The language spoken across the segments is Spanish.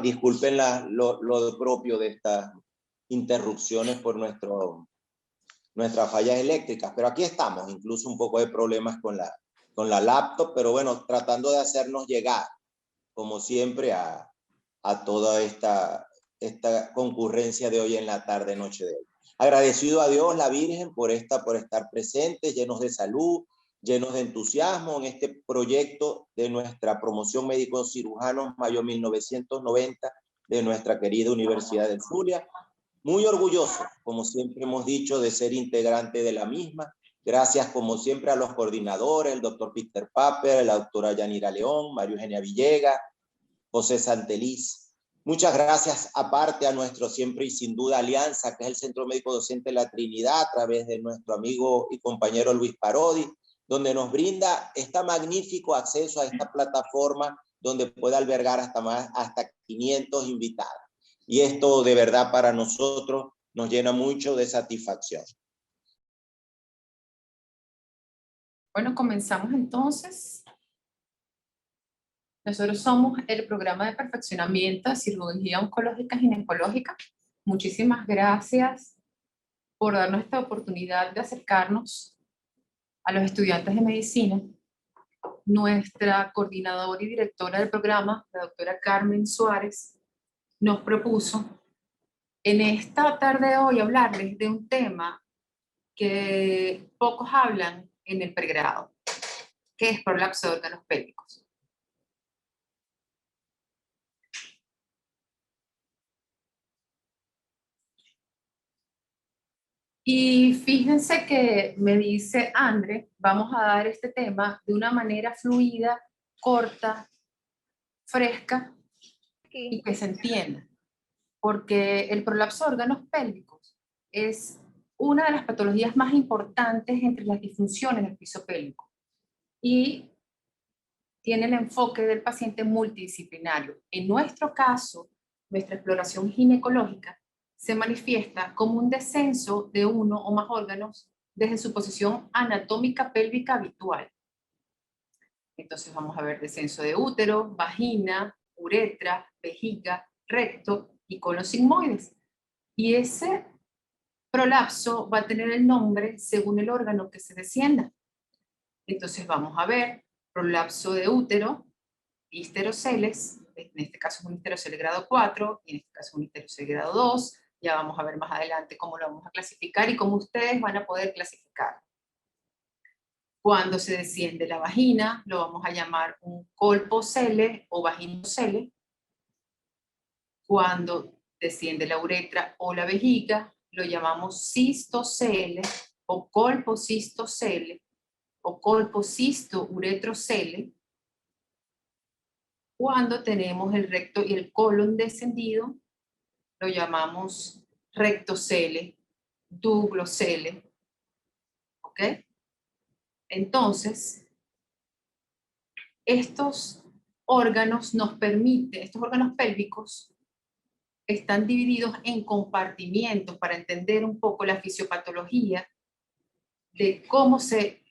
disculpen lo propio de estas interrupciones por nuestras fallas eléctricas, pero aquí estamos, incluso un poco de problemas con la laptop, pero bueno, tratando de hacernos llegar, como siempre, a toda esta concurrencia de hoy en la tarde, noche de hoy. Agradecido a Dios, la Virgen, por estar presentes, llenos de salud, llenos de entusiasmo en este proyecto de nuestra promoción médicos cirujanos mayo 1990 de nuestra querida Universidad del Zulia. Muy orgulloso, como siempre hemos dicho, de ser integrante de la misma. Gracias, como siempre, a los coordinadores, el doctor Peter Paper, la doctora Yanira León, María Eugenia Villegas, José Santeliz. Muchas gracias, aparte, a nuestro siempre y sin duda alianza, que es el Centro Médico Docente La Trinidad, a través de nuestro amigo y compañero Luis Parodi, donde nos brinda este magnífico acceso a esta plataforma donde puede albergar hasta 500 invitados. Y esto de verdad para nosotros nos llena mucho de satisfacción. Bueno, comenzamos entonces. Nosotros somos el programa de perfeccionamiento de cirugía oncológica ginecológica. Muchísimas gracias por darnos esta oportunidad de acercarnos a los estudiantes de medicina. Nuestra coordinadora y directora del programa, la doctora Carmen Suárez, nos propuso en esta tarde de hoy hablarles de un tema que pocos hablan en el pregrado, que es prolapso de órganos pélvicos. Y fíjense que me dice André, vamos a dar este tema de una manera fluida, corta, fresca y que se entienda. Porque el prolapso de órganos pélvicos es una de las patologías más importantes entre las disfunciones del piso pélvico y tiene el enfoque del paciente multidisciplinario. En nuestro caso, nuestra exploración ginecológica se manifiesta como un descenso de uno o más órganos desde su posición anatómica pélvica habitual. Entonces vamos a ver descenso de útero, vagina, uretra, vejiga, recto y colon sigmoides. Y ese prolapso va a tener el nombre según el órgano que se descienda. Entonces vamos a ver prolapso de útero, histeroceles, en este caso es un histerocele grado 4 y en este caso un histerocele grado 2. Ya vamos a ver más adelante cómo lo vamos a clasificar y cómo ustedes van a poder clasificar. Cuando se desciende la vagina, lo vamos a llamar un colpocele o vaginocele. Cuando desciende la uretra o la vejiga, lo llamamos cistocele o colpocistocele o colpocisto-uretrocele. Cuando tenemos el recto y el colon descendido, lo llamamos rectocele, duglocele. ¿Ok? Entonces, estos órganos estos órganos pélvicos están divididos en compartimientos para entender un poco la fisiopatología de cómo se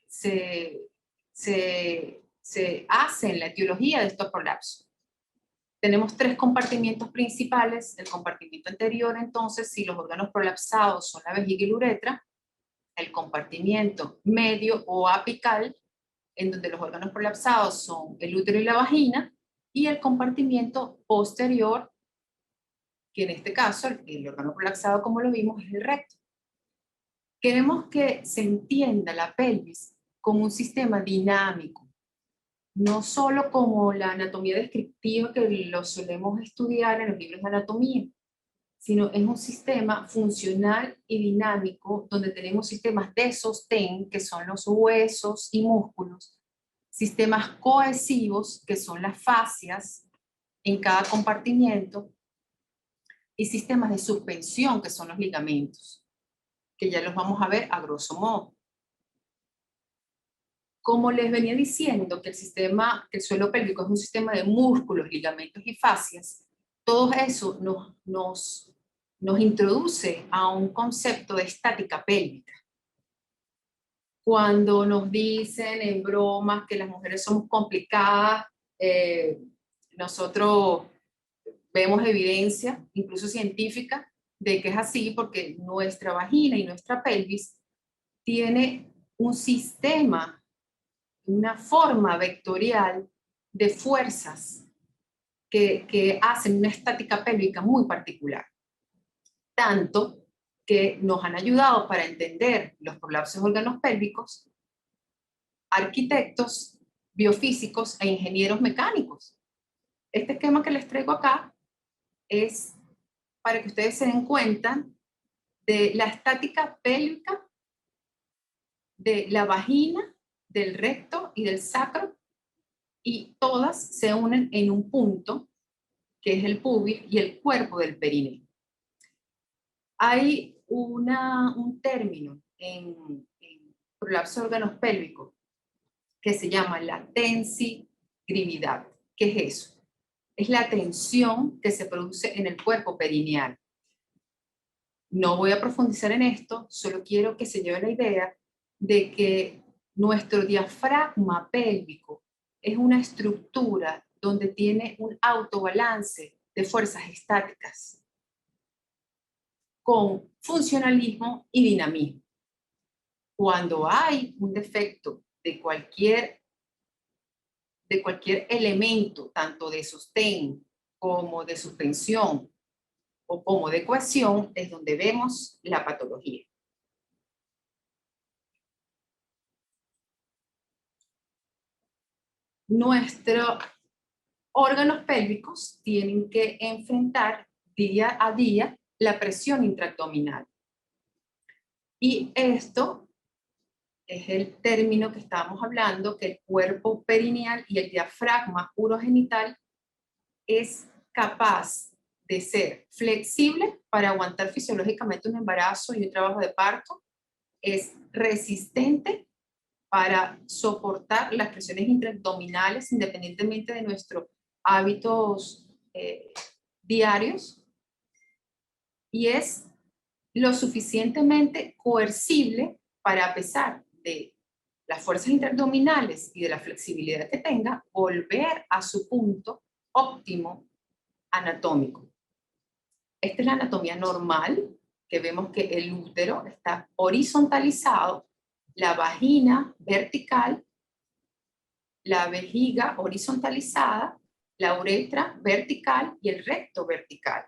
hace en la etiología de estos prolapsos. Tenemos 3 compartimientos principales. El compartimiento anterior, entonces, si los órganos prolapsados son la vejiga y la uretra. El compartimiento medio o apical, en donde los órganos prolapsados son el útero y la vagina, y el compartimiento posterior, que en este caso, el órgano prolapsado, como lo vimos, es el recto. Queremos que se entienda la pelvis como un sistema dinámico, no solo como la anatomía descriptiva que lo solemos estudiar en los libros de anatomía, sino es un sistema funcional y dinámico donde tenemos sistemas de sostén, que son los huesos y músculos, sistemas cohesivos, que son las fascias en cada compartimiento, y sistemas de suspensión, que son los ligamentos, que ya los vamos a ver a grosso modo. Como les venía diciendo que el suelo pélvico es un sistema de músculos, ligamentos y fascias, todo eso nos introduce a un concepto de estática pélvica. Cuando nos dicen en bromas que las mujeres somos complicadas, nosotros vemos evidencia, incluso científica, de que es así porque nuestra vagina y nuestra pelvis tiene un sistema, una forma vectorial de fuerzas que hacen una estática pélvica muy particular. Tanto que nos han ayudado para entender los prolapsos de órganos pélvicos arquitectos, biofísicos e ingenieros mecánicos. Este esquema que les traigo acá es para que ustedes se den cuenta de la estática pélvica de la vagina, del recto y del sacro, y todas se unen en un punto, que es el pubis y el cuerpo del perineo. Hay un término en prolapso de órganos pélvicos que se llama la tensigrividad. ¿Qué es eso? Es la tensión que se produce en el cuerpo perineal. No voy a profundizar en esto, solo quiero que se lleve la idea de que nuestro diafragma pélvico es una estructura donde tiene un autobalance de fuerzas estáticas con funcionalismo y dinamismo. Cuando hay un defecto de cualquier elemento, tanto de sostén como de suspensión o como de cohesión, es donde vemos la patología. Nuestros órganos pélvicos tienen que enfrentar día a día la presión intraabdominal. Y esto es el término que estábamos hablando, que el cuerpo perineal y el diafragma urogenital es capaz de ser flexible para aguantar fisiológicamente un embarazo y un trabajo de parto, es resistente para soportar las presiones intraabdominales independientemente de nuestros hábitos diarios, y es lo suficientemente coercible para, a pesar de las fuerzas intraabdominales y de la flexibilidad que tenga, volver a su punto óptimo anatómico. Esta es la anatomía normal, que vemos que el útero está horizontalizado, la vagina vertical, la vejiga horizontalizada, la uretra vertical y el recto vertical.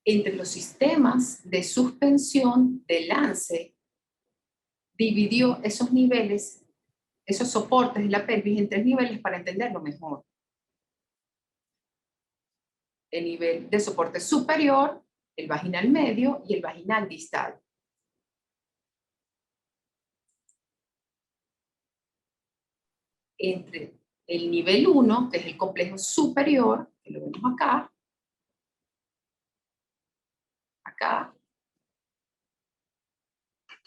Entre los sistemas de suspensión de Lance, dividió esos niveles, esos soportes de la pelvis en 3 niveles para entenderlo mejor. El nivel de soporte superior, el vaginal medio y el vaginal distal. Entre el nivel 1, que es el complejo superior, que lo vemos acá,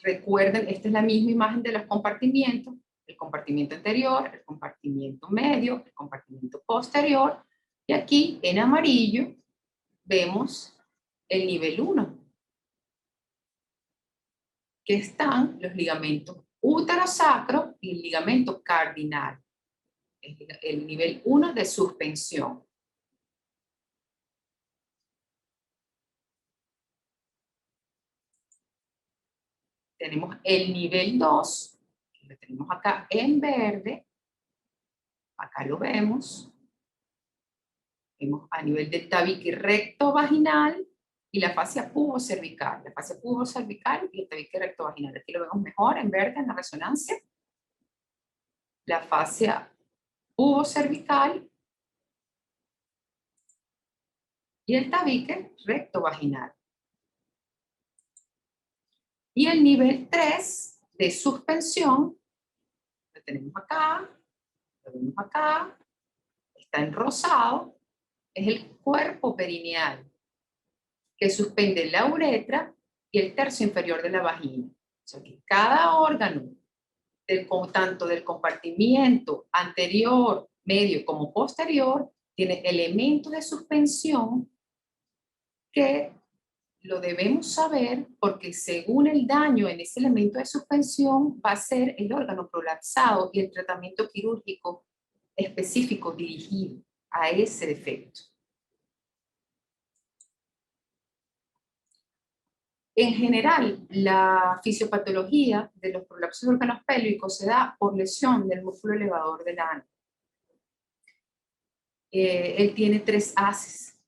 recuerden, esta es la misma imagen de los compartimientos, el compartimiento anterior, el compartimiento medio, el compartimiento posterior, y aquí en amarillo vemos el nivel 1, que están los ligamentos útero-sacro y el ligamento cardinal, el nivel 1 de suspensión. Tenemos el nivel 2, que lo tenemos acá en verde, acá lo vemos a nivel del tabique recto vaginal y la fascia pubocervical. La fascia pubocervical y el tabique recto vaginal. Aquí lo vemos mejor en verde en la resonancia. La fascia pubocervical y el tabique recto vaginal. Y el nivel 3 de suspensión, lo tenemos acá, lo vemos acá, está en rosado, es el cuerpo perineal, que suspende la uretra y el tercio inferior de la vagina. O sea que cada órgano, tanto del compartimiento anterior, medio como posterior, tiene elementos de suspensión que lo debemos saber porque según el daño en ese elemento de suspensión va a ser el órgano prolapsado y el tratamiento quirúrgico específico dirigido a ese defecto. En general, la fisiopatología de los prolapsos de órganos pélvicos se da por lesión del músculo elevador del ano. Él tiene 3 haces: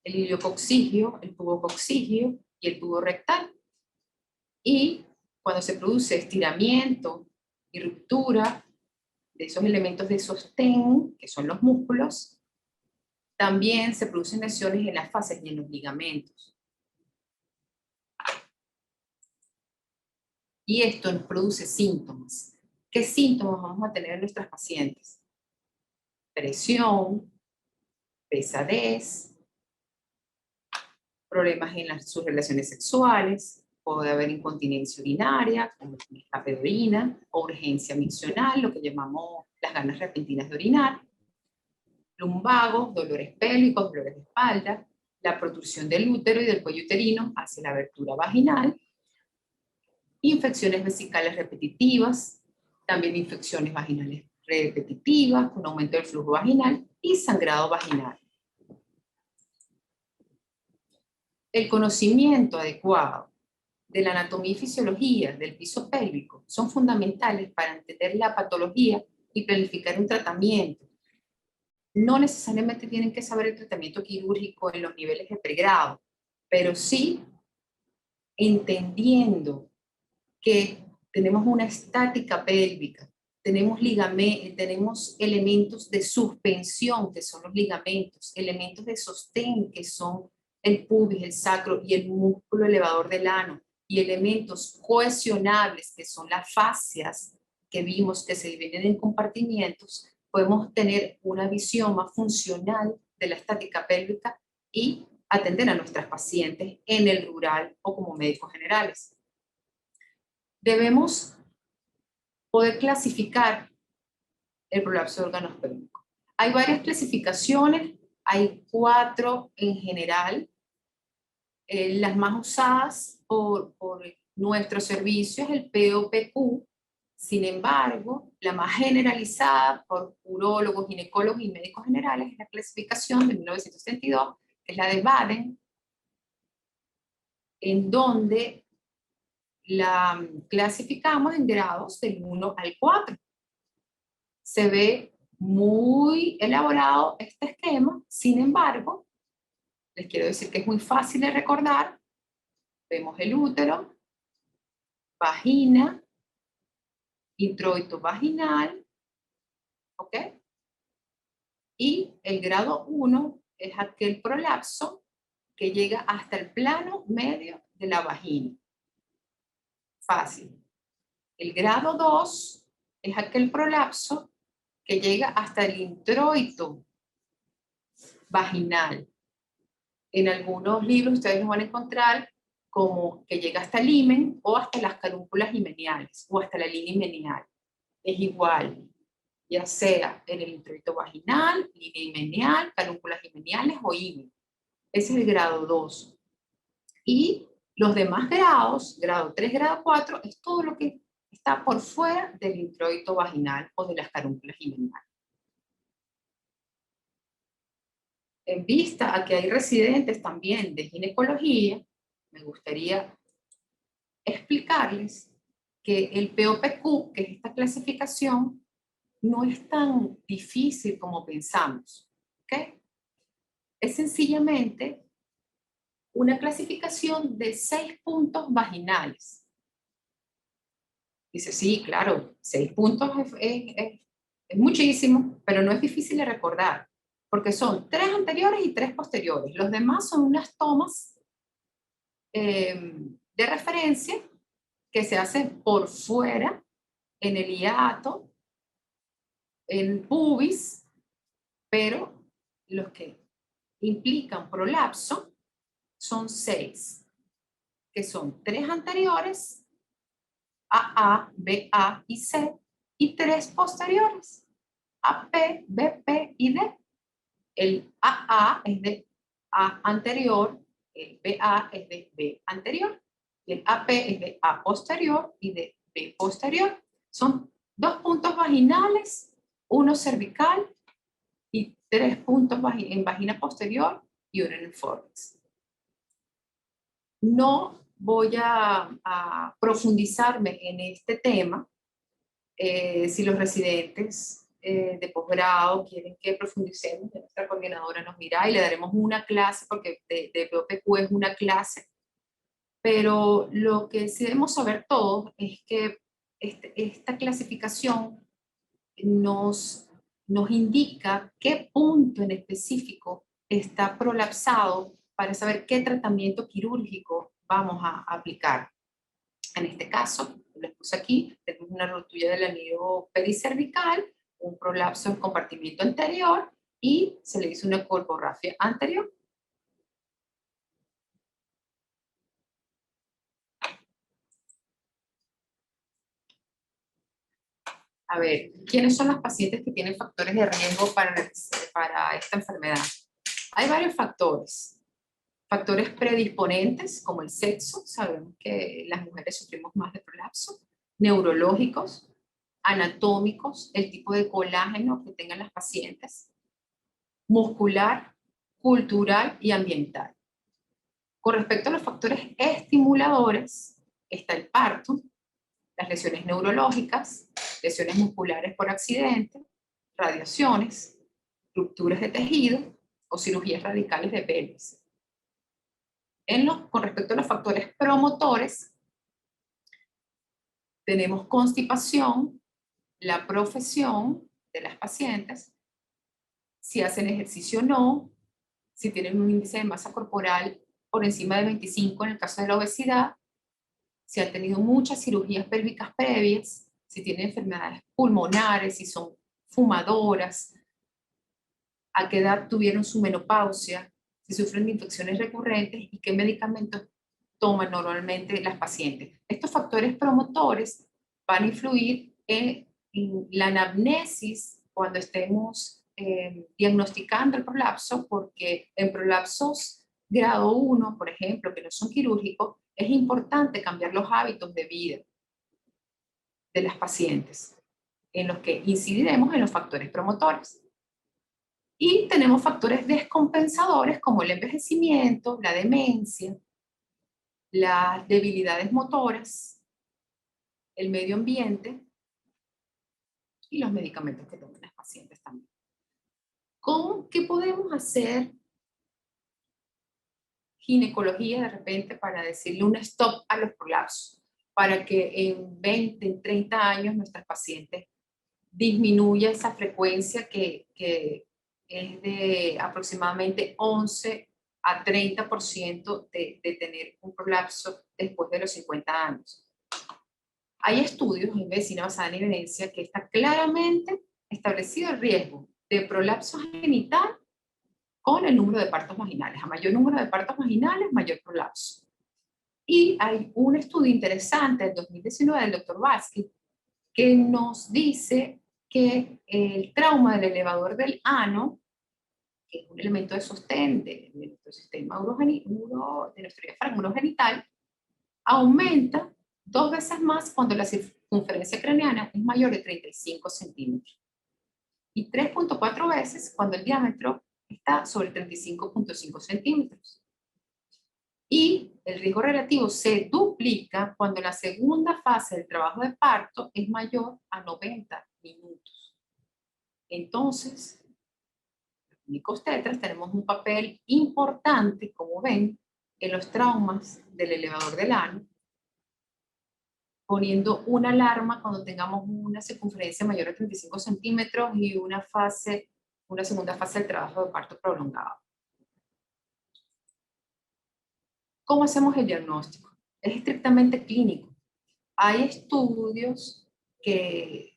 el iliococcigio, el tubococcigio y el tubo rectal. Y cuando se produce estiramiento y ruptura de esos elementos de sostén, que son los músculos, también se producen lesiones en las fases y en los ligamentos. Y esto nos produce síntomas. ¿Qué síntomas vamos a tener en nuestras pacientes? Presión, pesadez, problemas en sus relaciones sexuales, puede haber incontinencia urinaria, como escape de orina, o urgencia miccional, lo que llamamos las ganas repentinas de orinar, lumbagos, dolores pélvicos, dolores de espalda, la protrusión del útero y del cuello uterino hacia la abertura vaginal, infecciones vesicales repetitivas, también infecciones vaginales repetitivas con aumento del flujo vaginal y sangrado vaginal. El conocimiento adecuado de la anatomía y fisiología del piso pélvico son fundamentales para entender la patología y planificar un tratamiento. No necesariamente tienen que saber el tratamiento quirúrgico en los niveles de pregrado, pero sí entendiendo que tenemos una estática pélvica, tenemos elementos de suspensión, que son los ligamentos, elementos de sostén, que son el pubis, el sacro y el músculo elevador del ano, y elementos cohesionables, que son las fascias que vimos que se dividen en compartimientos. Podemos tener una visión más funcional de la estática pélvica y atender a nuestras pacientes en el rural o como médicos generales. Debemos poder clasificar el prolapso de órganos pélvicos. Hay varias clasificaciones, hay 4 en general. Las más usadas por nuestro servicio es el POPQ. Sin embargo, la más generalizada por urólogos, ginecólogos y médicos generales es la clasificación de 1972, que es la de Baden, en donde la clasificamos en grados del 1 al 4. Se ve muy elaborado este esquema, sin embargo, les quiero decir que es muy fácil de recordar. Vemos el útero, vagina, introito vaginal, ¿ok? Y el grado 1 es aquel prolapso que llega hasta el plano medio de la vagina. Fácil. El grado 2 es aquel prolapso que llega hasta el introito vaginal. En algunos libros ustedes lo van a encontrar como que llega hasta el himen o hasta las carúnculas himeniales o hasta la línea himenial. Es igual, ya sea en el introito vaginal, línea himenial, carúnculas himeniales o himen. Ese es el grado 2. Y los demás grados, grado 3, grado 4, es todo lo que está por fuera del introito vaginal o de las carúnculas himeniales. En vista a que hay residentes también de ginecología, me gustaría explicarles que el POPQ, que es esta clasificación, no es tan difícil como pensamos, ¿ok? Es sencillamente una clasificación de 6 puntos vaginales. Dice, sí, claro, 6 puntos es muchísimo, pero no es difícil de recordar, porque son 3 anteriores y 3 posteriores. Los demás son unas tomas de referencia que se hacen por fuera, en el hiato, en el pubis, pero los que implican prolapso son 6, que son 3 anteriores, AA, BA y C, y 3 posteriores, AP, BP y D. El AA es de A anterior, El BA es de B anterior, y el AP es de A posterior y de B posterior. Son 2 puntos vaginales, 1 cervical y 3 puntos en vagina posterior y 1 en el fornix. No voy a profundizarme en este tema. Si los residentes de posgrado quieren que profundicemos, nuestra coordinadora nos dirá y le daremos una clase, porque de POPQ es una clase. Pero lo que sí debemos saber todos es que esta clasificación nos indica qué punto en específico está prolapsado para saber qué tratamiento quirúrgico vamos a aplicar. En este caso, les puse aquí, tenemos una rotura del anillo pericervical, un prolapso en compartimiento anterior y se le hizo una colporrafia anterior. A ver, ¿quiénes son los pacientes que tienen factores de riesgo para esta enfermedad? Hay varios factores. Factores predisponentes, como el sexo, sabemos que las mujeres sufrimos más de prolapso, neurológicos, anatómicos, el tipo de colágeno que tengan las pacientes, muscular, cultural y ambiental. Con respecto a los factores estimuladores, está el parto, las lesiones neurológicas, lesiones musculares por accidente, radiaciones, rupturas de tejido o cirugías radicales de pelvis. Con respecto a los factores promotores, tenemos constipación, la profesión de las pacientes, si hacen ejercicio o no, si tienen un índice de masa corporal por encima de 25 en el caso de la obesidad, si han tenido muchas cirugías pélvicas previas, si tienen enfermedades pulmonares, si son fumadoras, a qué edad tuvieron su menopausia, si sufren de infecciones recurrentes y qué medicamentos toman normalmente las pacientes. Estos factores promotores van a influir en la anamnesis cuando estemos diagnosticando el prolapso, porque en prolapsos grado 1, por ejemplo, que no son quirúrgicos, es importante cambiar los hábitos de vida de las pacientes, en los que incidiremos en los factores promotores. Y tenemos factores descompensadores como el envejecimiento, la demencia, las debilidades motoras, el medio ambiente y los medicamentos que toman las pacientes también. ¿Qué podemos hacer ginecología de repente para decirle un stop a los prolapsos? Para que en 20, en 30 años nuestras pacientes disminuya esa frecuencia que es de aproximadamente 11 a 30% de tener un prolapso después de los 50 años. Hay estudios en medicina basada en evidencia que está claramente establecido el riesgo de prolapso genital con el número de partos vaginales. A mayor número de partos vaginales, mayor prolapso. Y hay un estudio interesante del 2019 del Dr. Baski que nos dice que el trauma del elevador del ano, que es un elemento de sostén de nuestro sistema de nuestro diafragma urogenital, aumenta 2 veces más cuando la circunferencia craneana es mayor de 35 centímetros y 3.4 veces cuando el diámetro está sobre 35.5 centímetros. Y el riesgo relativo se duplica cuando la segunda fase del trabajo de parto es mayor a 90 minutos. Entonces, los médicos tetras tenemos un papel importante, como ven, en los traumas del elevador del ano, poniendo una alarma cuando tengamos una circunferencia mayor a 35 centímetros y una segunda fase del trabajo de parto prolongado. ¿Cómo hacemos el diagnóstico? Es estrictamente clínico. Hay estudios que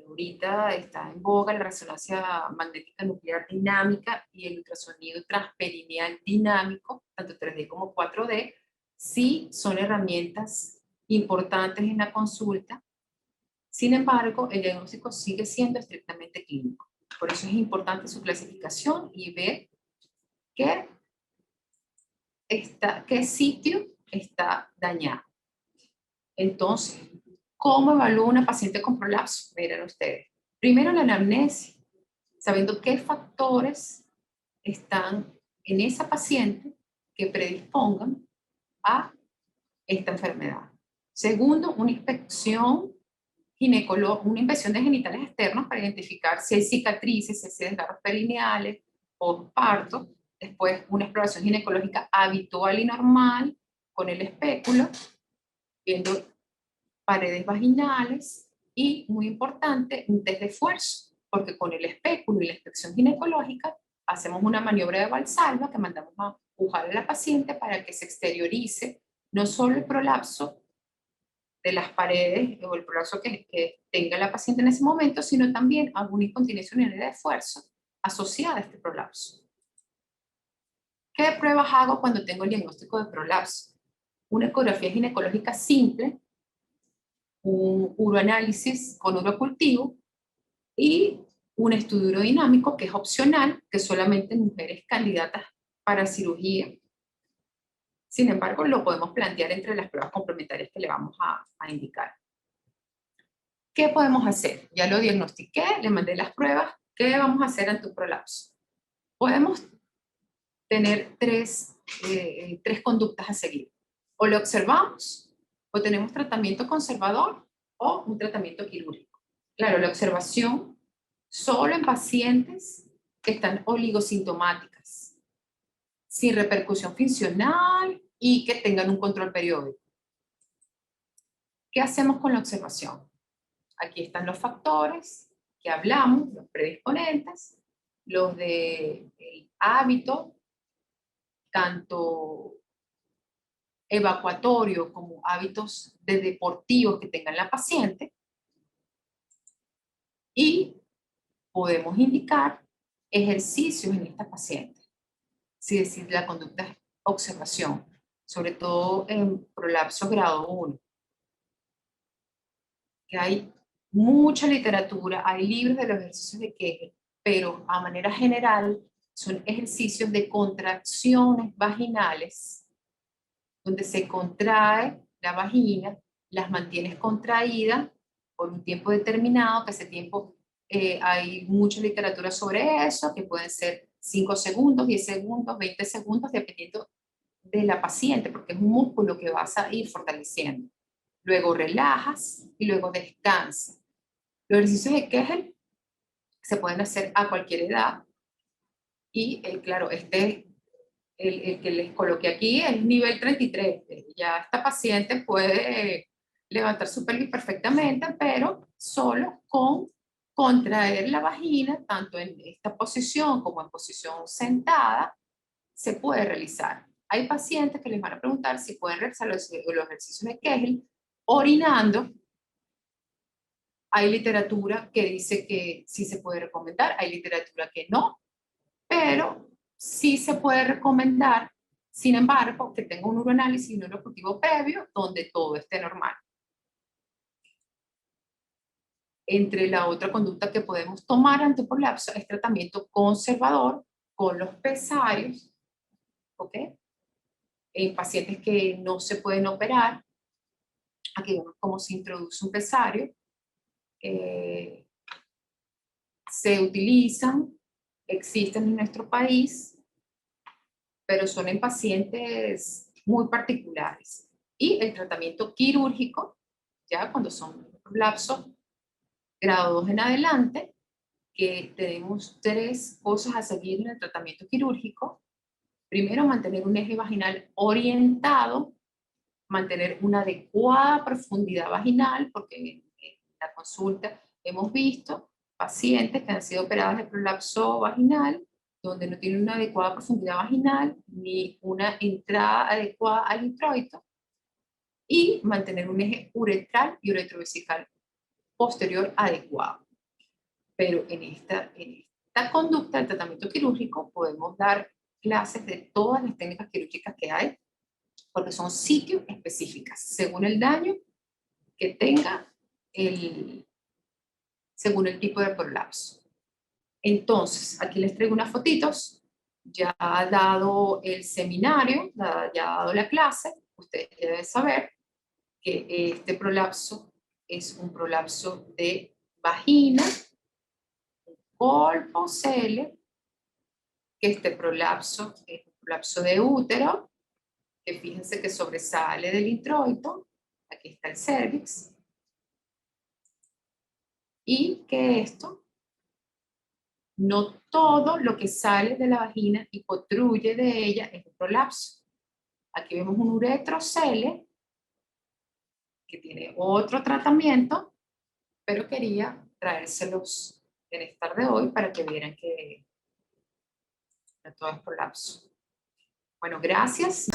ahorita está en boga, la resonancia magnética nuclear dinámica y el ultrasonido transperineal dinámico, tanto 3D como 4D, sí son herramientas importantes en la consulta. Sin embargo, el diagnóstico sigue siendo estrictamente clínico. Por eso es importante su clasificación y ver que qué sitio está dañado. Entonces, ¿cómo evalúa una paciente con prolapso? Miren ustedes. Primero la anamnesis, sabiendo qué factores están en esa paciente que predispongan a esta enfermedad. Segundo, una inspección una inspección de genitales externos para identificar si hay cicatrices, si hay desgarros perineales, postparto. Después, una exploración ginecológica habitual y normal con el espéculo, viendo paredes vaginales y, muy importante, un test de esfuerzo, porque con el espéculo y la inspección ginecológica hacemos una maniobra de Valsalva que mandamos a pujar a la paciente para que se exteriorice no solo el prolapso de las paredes o el prolapso que tenga la paciente en ese momento, sino también alguna incontinencia urinaria de esfuerzo asociada a este prolapso. ¿Qué pruebas hago cuando tengo el diagnóstico de prolapso? Una ecografía ginecológica simple, un uroanálisis con urocultivo y un estudio urodinamico que es opcional, que solamente mujeres candidatas para cirugía. Sin embargo, lo podemos plantear entre las pruebas complementarias que le vamos a indicar. ¿Qué podemos hacer? Ya lo diagnostiqué, le mandé las pruebas. ¿Qué vamos a hacer ante un prolapso? Podemos tener tres conductas a seguir. O lo observamos, o tenemos tratamiento conservador, o un tratamiento quirúrgico. Claro, la observación solo en pacientes que están oligosintomáticas, sin repercusión funcional y que tengan un control periódico. ¿Qué hacemos con la observación? Aquí están los factores que hablamos, los predisponentes, los de hábito, tanto evacuatorio como hábitos de deportivos que tenga la paciente, y podemos indicar ejercicios en esta paciente. Es decir, la conducta es observación, sobre todo en prolapso grado 1, que hay mucha literatura, hay libros de los ejercicios de Kegel, pero a manera general son ejercicios de contracciones vaginales, donde se contrae la vagina, las mantienes contraídas por un tiempo determinado, que ese tiempo hay mucha literatura sobre eso, que pueden ser 5 segundos, 10 segundos, 20 segundos, dependiendo de la paciente, porque es un músculo que vas a ir fortaleciendo. Luego relajas y luego descansas. Los ejercicios de Kegel se pueden hacer a cualquier edad y, claro, el que les coloqué aquí es nivel 33. Ya esta paciente puede levantar su pelvis perfectamente, pero solo con contraer la vagina, tanto en esta posición como en posición sentada, se puede realizar. Hay pacientes que les van a preguntar si pueden realizar los ejercicios de Kegel orinando. Hay literatura que dice que sí se puede recomendar, hay literatura que no, pero sí se puede recomendar, sin embargo, que tenga un uroanálisis y un urocultivo previo donde todo esté normal. Entre la otra conducta que podemos tomar ante un prolapso es tratamiento conservador con los pesarios, ¿ok? En pacientes que no se pueden operar, aquí vemos cómo se introduce un pesario. Se utilizan, existen en nuestro país, pero son en pacientes muy particulares. Y el tratamiento quirúrgico, ya cuando son lapsos grado 2 en adelante, que tenemos 3 cosas a seguir en el tratamiento quirúrgico. Primero, mantener un eje vaginal orientado, mantener una adecuada profundidad vaginal, porque en la consulta hemos visto pacientes que han sido operadas de prolapso vaginal, donde no tienen una adecuada profundidad vaginal, ni una entrada adecuada al introito, y mantener un eje uretral y uretrovesical posterior adecuado. Pero en esta conducta del tratamiento quirúrgico podemos dar clases de todas las técnicas quirúrgicas que hay, porque son sitios específicas, según el daño que tenga según el tipo de prolapso. Entonces, aquí les traigo unas fotitos ya ha dado el seminario, ya ha dado la clase, ustedes deben saber que este prolapso es un prolapso de vagina, colposele, que este prolapso es un prolapso de útero, que fíjense que sobresale del introito, aquí está el cervix, y que esto, no todo lo que sale de la vagina y protruye de ella es un prolapso. Aquí vemos un uretrocele, que tiene otro tratamiento, pero quería traérselos en esta tarde de hoy para que vieran que no todo es prolapso. Bueno, gracias.